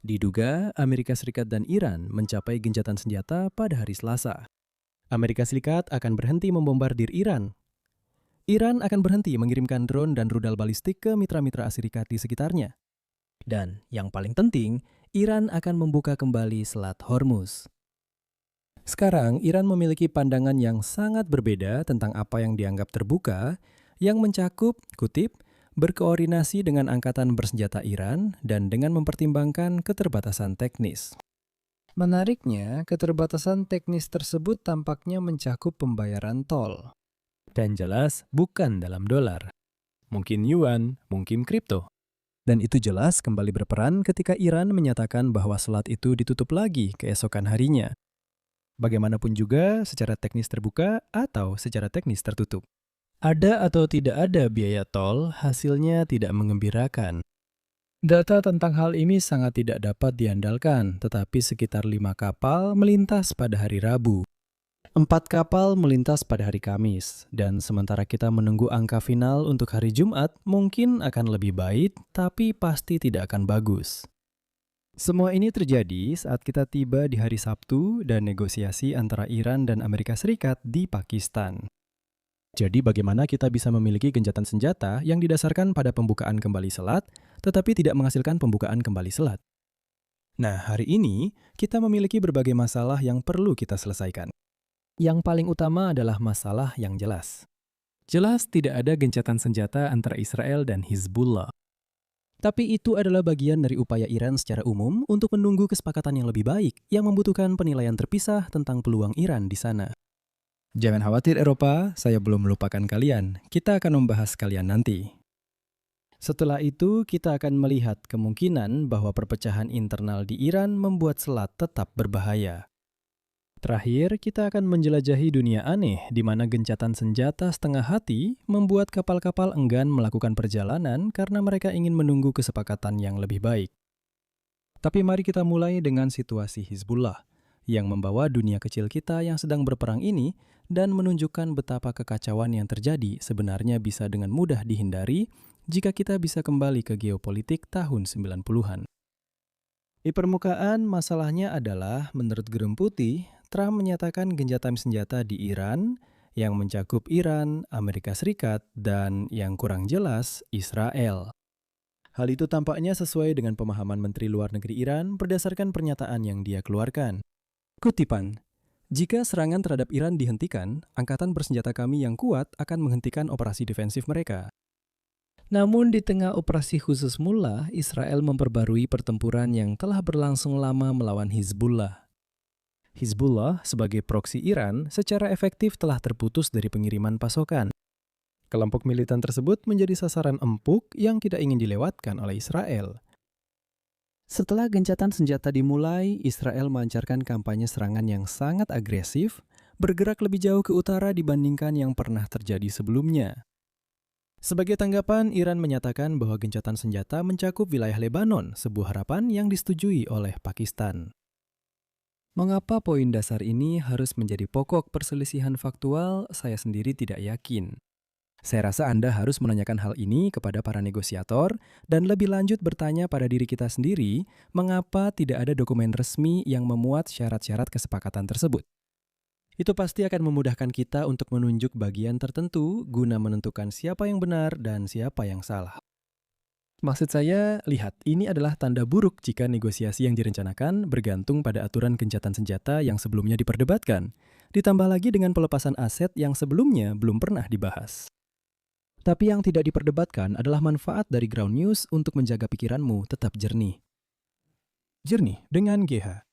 Diduga Amerika Serikat dan Iran mencapai gencatan senjata pada hari Selasa. Amerika Serikat akan berhenti membombardir Iran. Iran akan berhenti mengirimkan drone dan rudal balistik ke mitra-mitra Serikat di sekitarnya. Dan yang paling penting, Iran akan membuka kembali Selat Hormuz. Sekarang, Iran memiliki pandangan yang sangat berbeda tentang apa yang dianggap terbuka, yang mencakup, kutip, berkoordinasi dengan angkatan bersenjata Iran dan dengan mempertimbangkan keterbatasan teknis. Menariknya, keterbatasan teknis tersebut tampaknya mencakup pembayaran tol. Dan jelas bukan dalam dolar. Mungkin yuan, mungkin kripto. Dan itu jelas kembali berperan ketika Iran menyatakan bahwa selat itu ditutup lagi keesokan harinya. Bagaimanapun juga secara teknis terbuka atau secara teknis tertutup. Ada atau tidak ada biaya tol, hasilnya tidak mengembirakan. Data tentang hal ini sangat tidak dapat diandalkan, tetapi sekitar 5 kapal melintas pada hari Rabu. 4 kapal melintas pada hari Kamis, dan sementara kita menunggu angka final untuk hari Jumat, mungkin akan lebih baik, tapi pasti tidak akan bagus. Semua ini terjadi saat kita tiba di hari Sabtu dan negosiasi antara Iran dan Amerika Serikat di Pakistan. Jadi bagaimana kita bisa memiliki gencatan senjata yang didasarkan pada pembukaan kembali selat, tetapi tidak menghasilkan pembukaan kembali selat? Nah, hari ini kita memiliki berbagai masalah yang perlu kita selesaikan. Yang paling utama adalah masalah yang jelas. Jelas tidak ada gencatan senjata antara Israel dan Hizbullah. Tapi itu adalah bagian dari upaya Iran secara umum untuk menunggu kesepakatan yang lebih baik yang membutuhkan penilaian terpisah tentang peluang Iran di sana. Jangan khawatir Eropa, saya belum melupakan kalian. Kita akan membahas kalian nanti. Setelah itu, kita akan melihat kemungkinan bahwa perpecahan internal di Iran membuat selat tetap berbahaya. Terakhir, kita akan menjelajahi dunia aneh di mana gencatan senjata setengah hati membuat kapal-kapal enggan melakukan perjalanan karena mereka ingin menunggu kesepakatan yang lebih baik. Tapi mari kita mulai dengan situasi Hizbullah yang membawa dunia kecil kita yang sedang berperang ini dan menunjukkan betapa kekacauan yang terjadi sebenarnya bisa dengan mudah dihindari jika kita bisa kembali ke geopolitik tahun 90-an. Di permukaan, masalahnya adalah, menurut Gerung Putih, Trump menyatakan gencatan senjata di Iran yang mencakup Iran, Amerika Serikat, dan yang kurang jelas, Israel. Hal itu tampaknya sesuai dengan pemahaman Menteri Luar Negeri Iran berdasarkan pernyataan yang dia keluarkan. Kutipan, "Jika serangan terhadap Iran dihentikan, angkatan bersenjata kami yang kuat akan menghentikan operasi defensif mereka." Namun di tengah operasi khusus Mullah, Israel memperbarui pertempuran yang telah berlangsung lama melawan Hizbullah. Hizbullah sebagai proksi Iran secara efektif telah terputus dari pengiriman pasokan. Kelompok militan tersebut menjadi sasaran empuk yang tidak ingin dilewatkan oleh Israel. Setelah gencatan senjata dimulai, Israel melancarkan kampanye serangan yang sangat agresif, bergerak lebih jauh ke utara dibandingkan yang pernah terjadi sebelumnya. Sebagai tanggapan, Iran menyatakan bahwa gencatan senjata mencakup wilayah Lebanon, sebuah harapan yang disetujui oleh Pakistan. Mengapa poin dasar ini harus menjadi pokok perselisihan faktual, saya sendiri tidak yakin. Saya rasa Anda harus menanyakan hal ini kepada para negosiator dan lebih lanjut bertanya pada diri kita sendiri, mengapa tidak ada dokumen resmi yang memuat syarat-syarat kesepakatan tersebut. Itu pasti akan memudahkan kita untuk menunjuk bagian tertentu guna menentukan siapa yang benar dan siapa yang salah. Maksud saya, lihat, ini adalah tanda buruk jika negosiasi yang direncanakan bergantung pada aturan gencatan senjata yang sebelumnya diperdebatkan, ditambah lagi dengan pelepasan aset yang sebelumnya belum pernah dibahas. Tapi yang tidak diperdebatkan adalah manfaat dari ground news untuk menjaga pikiranmu tetap jernih. Jernih dengan GH.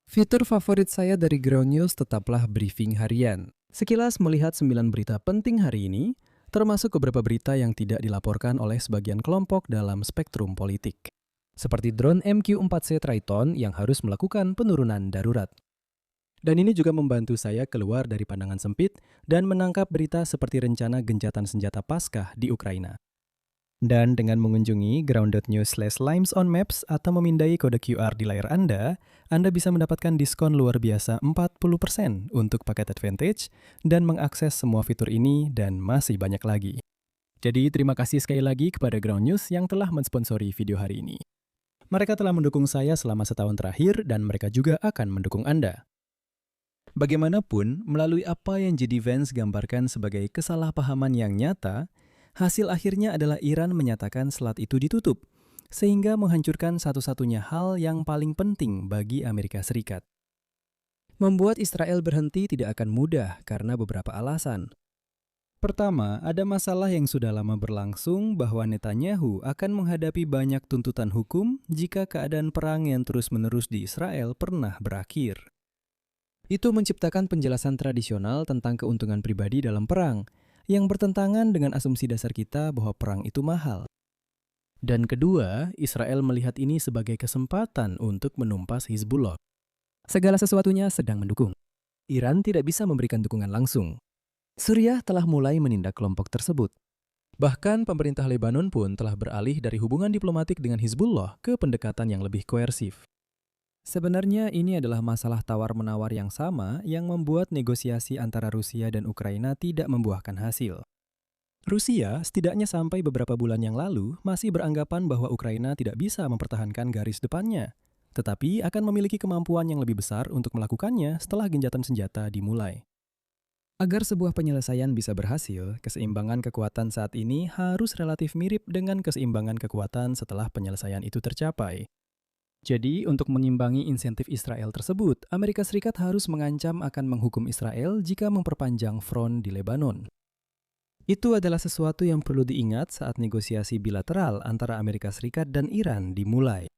Fitur favorit saya dari Ground News tetaplah briefing harian. Sekilas melihat 9 berita penting hari ini, termasuk beberapa berita yang tidak dilaporkan oleh sebagian kelompok dalam spektrum politik. Seperti drone MQ-4C Triton yang harus melakukan penurunan darurat. Dan ini juga membantu saya keluar dari pandangan sempit dan menangkap berita seperti rencana gencatan senjata Paskah di Ukraina. Dan dengan mengunjungi ground.news/limesonmaps atau memindai kode QR di layar Anda bisa mendapatkan diskon luar biasa 40% untuk paket Advantage dan mengakses semua fitur ini dan masih banyak lagi. Jadi terima kasih sekali lagi kepada Ground News yang telah mensponsori video hari ini. Mereka telah mendukung saya selama setahun terakhir dan mereka juga akan mendukung Anda. Bagaimanapun, melalui apa yang J.D. Vance gambarkan sebagai kesalahpahaman yang nyata, hasil akhirnya adalah Iran menyatakan selat itu ditutup, sehingga menghancurkan satu-satunya hal yang paling penting bagi Amerika Serikat. Membuat Israel berhenti tidak akan mudah karena beberapa alasan. Pertama, ada masalah yang sudah lama berlangsung bahwa Netanyahu akan menghadapi banyak tuntutan hukum jika keadaan perang yang terus-menerus di Israel pernah berakhir. Itu menciptakan penjelasan tradisional tentang keuntungan pribadi dalam perang, yang bertentangan dengan asumsi dasar kita bahwa perang itu mahal. Dan kedua, Israel melihat ini sebagai kesempatan untuk menumpas Hizbullah. Segala sesuatunya sedang mendukung. Iran tidak bisa memberikan dukungan langsung. Suriah telah mulai menindak kelompok tersebut. Bahkan pemerintah Lebanon pun telah beralih dari hubungan diplomatik dengan Hizbullah ke pendekatan yang lebih koersif. Sebenarnya ini adalah masalah tawar-menawar yang sama yang membuat negosiasi antara Rusia dan Ukraina tidak membuahkan hasil. Rusia, setidaknya sampai beberapa bulan yang lalu, masih beranggapan bahwa Ukraina tidak bisa mempertahankan garis depannya, tetapi akan memiliki kemampuan yang lebih besar untuk melakukannya setelah gencatan senjata dimulai. Agar sebuah penyelesaian bisa berhasil, keseimbangan kekuatan saat ini harus relatif mirip dengan keseimbangan kekuatan setelah penyelesaian itu tercapai. Jadi, untuk mengimbangi insentif Israel tersebut, Amerika Serikat harus mengancam akan menghukum Israel jika memperpanjang front di Lebanon. Itu adalah sesuatu yang perlu diingat saat negosiasi bilateral antara Amerika Serikat dan Iran dimulai.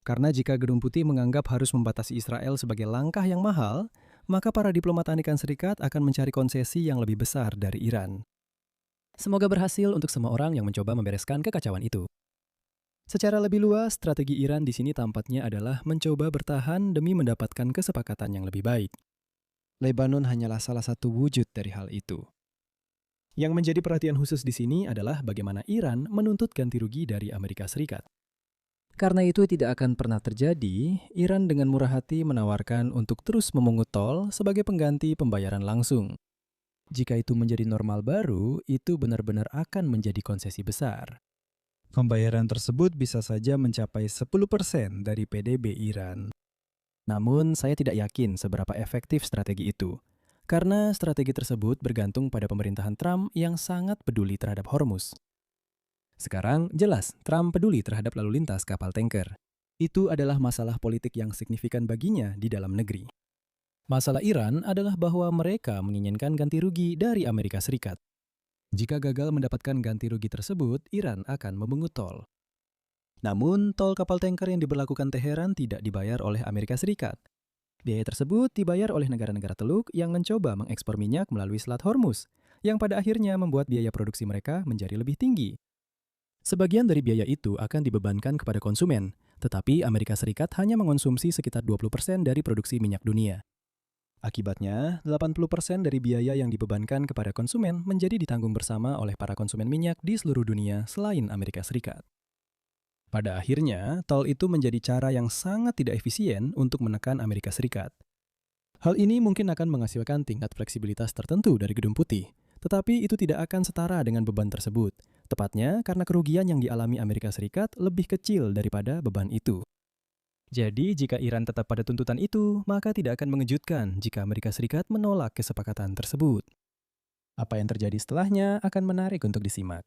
Karena jika Gedung Putih menganggap harus membatasi Israel sebagai langkah yang mahal, maka para diplomat Amerika Serikat akan mencari konsesi yang lebih besar dari Iran. Semoga berhasil untuk semua orang yang mencoba membereskan kekacauan itu. Secara lebih luas, strategi Iran di sini tampaknya adalah mencoba bertahan demi mendapatkan kesepakatan yang lebih baik. Lebanon hanyalah salah satu wujud dari hal itu. Yang menjadi perhatian khusus di sini adalah bagaimana Iran menuntut ganti rugi dari Amerika Serikat. Karena itu tidak akan pernah terjadi, Iran dengan murah hati menawarkan untuk terus memungut tol sebagai pengganti pembayaran langsung. Jika itu menjadi normal baru, itu benar-benar akan menjadi konsesi besar. Pembayaran tersebut bisa saja mencapai 10% dari PDB Iran. Namun, saya tidak yakin seberapa efektif strategi itu. Karena strategi tersebut bergantung pada pemerintahan Trump yang sangat peduli terhadap Hormuz. Sekarang, jelas Trump peduli terhadap lalu lintas kapal tanker. Itu adalah masalah politik yang signifikan baginya di dalam negeri. Masalah Iran adalah bahwa mereka menginginkan ganti rugi dari Amerika Serikat. Jika gagal mendapatkan ganti rugi tersebut, Iran akan memungut tol. Namun, tol kapal tanker yang diberlakukan Teheran tidak dibayar oleh Amerika Serikat. Biaya tersebut dibayar oleh negara-negara Teluk yang mencoba mengekspor minyak melalui Selat Hormuz, yang pada akhirnya membuat biaya produksi mereka menjadi lebih tinggi. Sebagian dari biaya itu akan dibebankan kepada konsumen, tetapi Amerika Serikat hanya mengonsumsi sekitar 20% dari produksi minyak dunia. Akibatnya, 80% dari biaya yang dibebankan kepada konsumen menjadi ditanggung bersama oleh para konsumen minyak di seluruh dunia selain Amerika Serikat. Pada akhirnya, tol itu menjadi cara yang sangat tidak efisien untuk menekan Amerika Serikat. Hal ini mungkin akan menghasilkan tingkat fleksibilitas tertentu dari Gedung Putih, tetapi itu tidak akan setara dengan beban tersebut, tepatnya karena kerugian yang dialami Amerika Serikat lebih kecil daripada beban itu. Jadi, jika Iran tetap pada tuntutan itu, maka tidak akan mengejutkan jika Amerika Serikat menolak kesepakatan tersebut. Apa yang terjadi setelahnya akan menarik untuk disimak.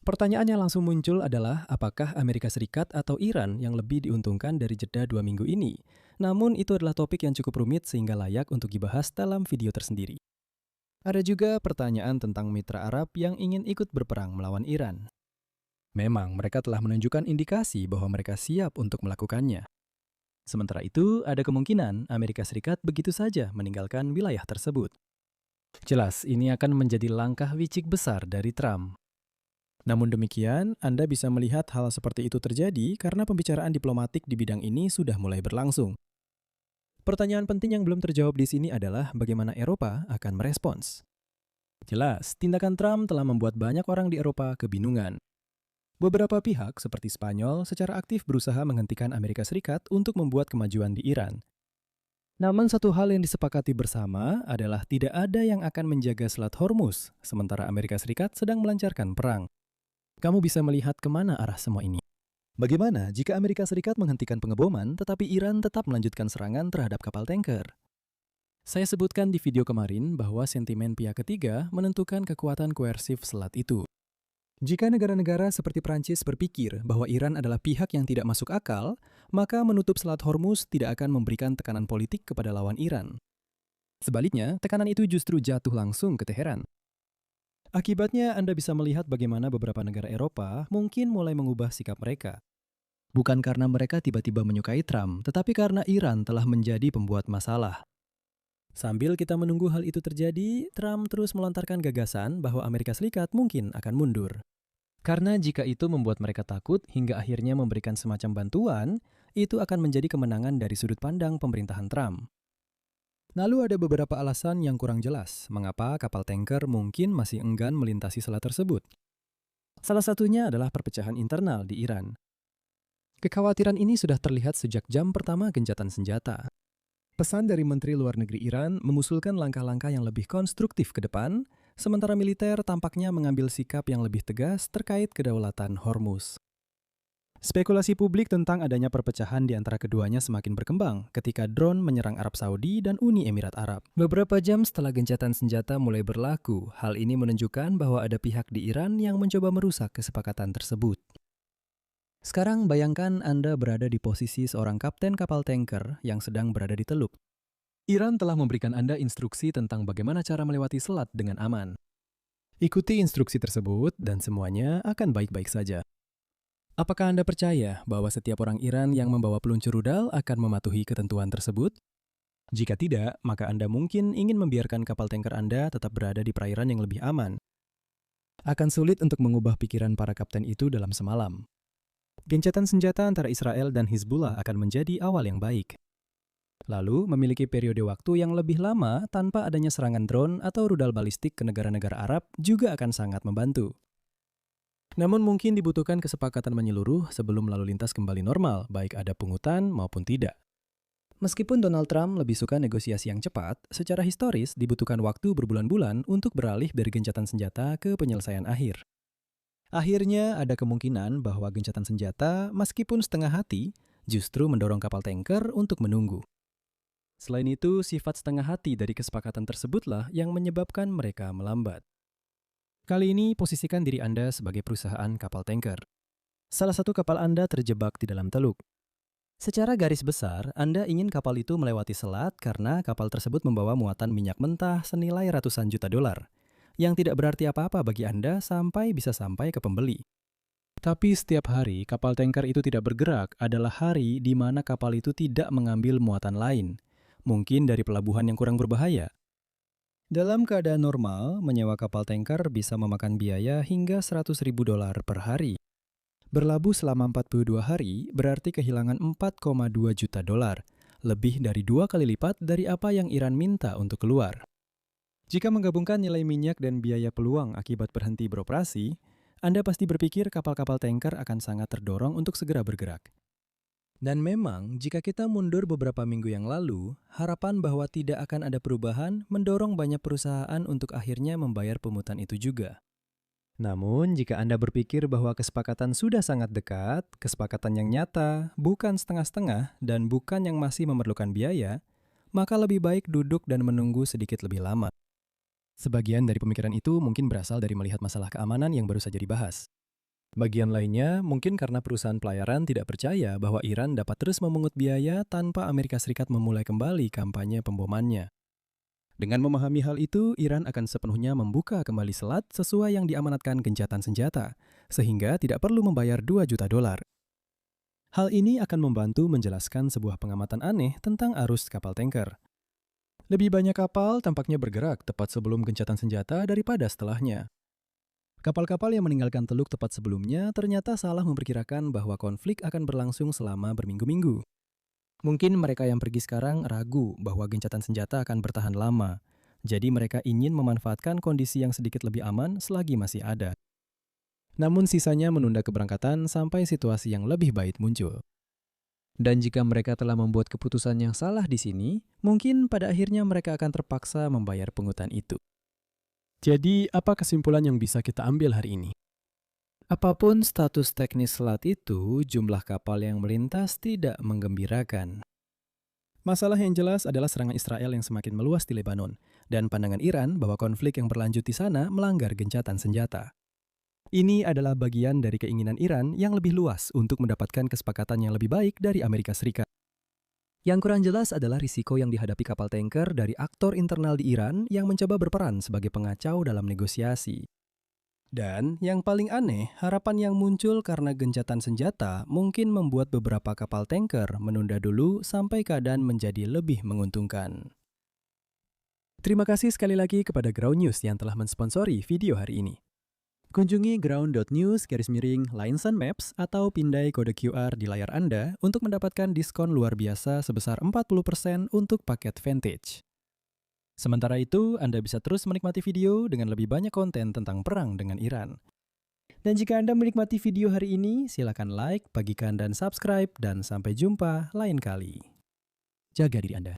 Pertanyaannya langsung muncul adalah apakah Amerika Serikat atau Iran yang lebih diuntungkan dari jeda 2 minggu ini? Namun itu adalah topik yang cukup rumit sehingga layak untuk dibahas dalam video tersendiri. Ada juga pertanyaan tentang mitra Arab yang ingin ikut berperang melawan Iran. Memang mereka telah menunjukkan indikasi bahwa mereka siap untuk melakukannya. Sementara itu, ada kemungkinan Amerika Serikat begitu saja meninggalkan wilayah tersebut. Jelas, ini akan menjadi langkah wicik besar dari Trump. Namun demikian, Anda bisa melihat hal seperti itu terjadi karena pembicaraan diplomatik di bidang ini sudah mulai berlangsung. Pertanyaan penting yang belum terjawab di sini adalah bagaimana Eropa akan merespons. Jelas, tindakan Trump telah membuat banyak orang di Eropa kebingungan. Beberapa pihak seperti Spanyol secara aktif berusaha menghentikan Amerika Serikat untuk membuat kemajuan di Iran. Namun satu hal yang disepakati bersama adalah tidak ada yang akan menjaga Selat Hormuz, sementara Amerika Serikat sedang melancarkan perang. Kamu bisa melihat kemana arah semua ini. Bagaimana jika Amerika Serikat menghentikan pengeboman tetapi Iran tetap melanjutkan serangan terhadap kapal tanker? Saya sebutkan di video kemarin bahwa sentimen pihak ketiga menentukan kekuatan koersif selat itu. Jika negara-negara seperti Prancis berpikir bahwa Iran adalah pihak yang tidak masuk akal, maka menutup Selat Hormuz tidak akan memberikan tekanan politik kepada lawan Iran. Sebaliknya, tekanan itu justru jatuh langsung ke Teheran. Akibatnya, Anda bisa melihat bagaimana beberapa negara Eropa mungkin mulai mengubah sikap mereka. Bukan karena mereka tiba-tiba menyukai Trump, tetapi karena Iran telah menjadi pembuat masalah. Sambil kita menunggu hal itu terjadi, Trump terus melontarkan gagasan bahwa Amerika Serikat mungkin akan mundur. Karena jika itu membuat mereka takut hingga akhirnya memberikan semacam bantuan, itu akan menjadi kemenangan dari sudut pandang pemerintahan Trump. Lalu ada beberapa alasan yang kurang jelas mengapa kapal tanker mungkin masih enggan melintasi selat tersebut. Salah satunya adalah perpecahan internal di Iran. Kekhawatiran ini sudah terlihat sejak jam pertama gencatan senjata. Pesan dari Menteri Luar Negeri Iran mengusulkan langkah-langkah yang lebih konstruktif ke depan, sementara militer tampaknya mengambil sikap yang lebih tegas terkait kedaulatan Hormuz. Spekulasi publik tentang adanya perpecahan di antara keduanya semakin berkembang ketika drone menyerang Arab Saudi dan Uni Emirat Arab. Beberapa jam setelah gencatan senjata mulai berlaku, hal ini menunjukkan bahwa ada pihak di Iran yang mencoba merusak kesepakatan tersebut. Sekarang bayangkan Anda berada di posisi seorang kapten kapal tanker yang sedang berada di Teluk. Iran telah memberikan Anda instruksi tentang bagaimana cara melewati selat dengan aman. Ikuti instruksi tersebut dan semuanya akan baik-baik saja. Apakah Anda percaya bahwa setiap orang Iran yang membawa peluncur rudal akan mematuhi ketentuan tersebut? Jika tidak, maka Anda mungkin ingin membiarkan kapal tanker Anda tetap berada di perairan yang lebih aman. Akan sulit untuk mengubah pikiran para kapten itu dalam semalam. Gencatan senjata antara Israel dan Hizbullah akan menjadi awal yang baik. Lalu, memiliki periode waktu yang lebih lama tanpa adanya serangan drone atau rudal balistik ke negara-negara Arab juga akan sangat membantu. Namun mungkin dibutuhkan kesepakatan menyeluruh sebelum lalu lintas kembali normal, baik ada pungutan maupun tidak. Meskipun Donald Trump lebih suka negosiasi yang cepat, secara historis dibutuhkan waktu berbulan-bulan untuk beralih dari gencatan senjata ke penyelesaian akhir. Akhirnya ada kemungkinan bahwa gencatan senjata, meskipun setengah hati, justru mendorong kapal tanker untuk menunggu. Selain itu, sifat setengah hati dari kesepakatan tersebutlah yang menyebabkan mereka melambat. Kali ini, posisikan diri Anda sebagai perusahaan kapal tanker. Salah satu kapal Anda terjebak di dalam teluk. Secara garis besar, Anda ingin kapal itu melewati selat karena kapal tersebut membawa muatan minyak mentah senilai ratusan juta dolar, yang tidak berarti apa-apa bagi Anda bisa sampai ke pembeli. Tapi setiap hari kapal tanker itu tidak bergerak adalah hari di mana kapal itu tidak mengambil muatan lain, mungkin dari pelabuhan yang kurang berbahaya. Dalam keadaan normal, menyewa kapal tanker bisa memakan biaya hingga $100.000 per hari. Berlabuh selama 42 hari berarti kehilangan $4,2 juta, lebih dari 2 kali lipat dari apa yang Iran minta untuk keluar. Jika menggabungkan nilai minyak dan biaya peluang akibat berhenti beroperasi, Anda pasti berpikir kapal-kapal tanker akan sangat terdorong untuk segera bergerak. Dan memang, jika kita mundur beberapa minggu yang lalu, harapan bahwa tidak akan ada perubahan mendorong banyak perusahaan untuk akhirnya membayar pungutan itu juga. Namun, jika Anda berpikir bahwa kesepakatan sudah sangat dekat, kesepakatan yang nyata, bukan setengah-setengah, dan bukan yang masih memerlukan biaya, maka lebih baik duduk dan menunggu sedikit lebih lama. Sebagian dari pemikiran itu mungkin berasal dari melihat masalah keamanan yang baru saja dibahas. Bagian lainnya mungkin karena perusahaan pelayaran tidak percaya bahwa Iran dapat terus memungut biaya tanpa Amerika Serikat memulai kembali kampanye pembomannya. Dengan memahami hal itu, Iran akan sepenuhnya membuka kembali selat sesuai yang diamanatkan gencatan senjata, sehingga tidak perlu membayar $2 juta. Hal ini akan membantu menjelaskan sebuah pengamatan aneh tentang arus kapal tanker. Lebih banyak kapal tampaknya bergerak tepat sebelum gencatan senjata daripada setelahnya. Kapal-kapal yang meninggalkan teluk tepat sebelumnya ternyata salah memperkirakan bahwa konflik akan berlangsung selama berminggu-minggu. Mungkin mereka yang pergi sekarang ragu bahwa gencatan senjata akan bertahan lama, jadi mereka ingin memanfaatkan kondisi yang sedikit lebih aman selagi masih ada. Namun sisanya menunda keberangkatan sampai situasi yang lebih baik muncul. Dan jika mereka telah membuat keputusan yang salah di sini, mungkin pada akhirnya mereka akan terpaksa membayar pungutan itu. Jadi, apa kesimpulan yang bisa kita ambil hari ini? Apapun status teknis selat itu, jumlah kapal yang melintas tidak menggembirakan. Masalah yang jelas adalah serangan Israel yang semakin meluas di Lebanon, dan pandangan Iran bahwa konflik yang berlanjut di sana melanggar gencatan senjata. Ini adalah bagian dari keinginan Iran yang lebih luas untuk mendapatkan kesepakatan yang lebih baik dari Amerika Serikat. Yang kurang jelas adalah risiko yang dihadapi kapal tanker dari aktor internal di Iran yang mencoba berperan sebagai pengacau dalam negosiasi. Dan yang paling aneh, harapan yang muncul karena gencatan senjata mungkin membuat beberapa kapal tanker menunda dulu sampai keadaan menjadi lebih menguntungkan. Terima kasih sekali lagi kepada Ground News yang telah mensponsori video hari ini. Kunjungi ground.news/Lines and Maps atau pindai kode QR di layar Anda untuk mendapatkan diskon luar biasa sebesar 40% untuk paket Vantage. Sementara itu, Anda bisa terus menikmati video dengan lebih banyak konten tentang perang dengan Iran. Dan jika Anda menikmati video hari ini, silakan like, bagikan, dan subscribe, dan sampai jumpa lain kali. Jaga diri Anda.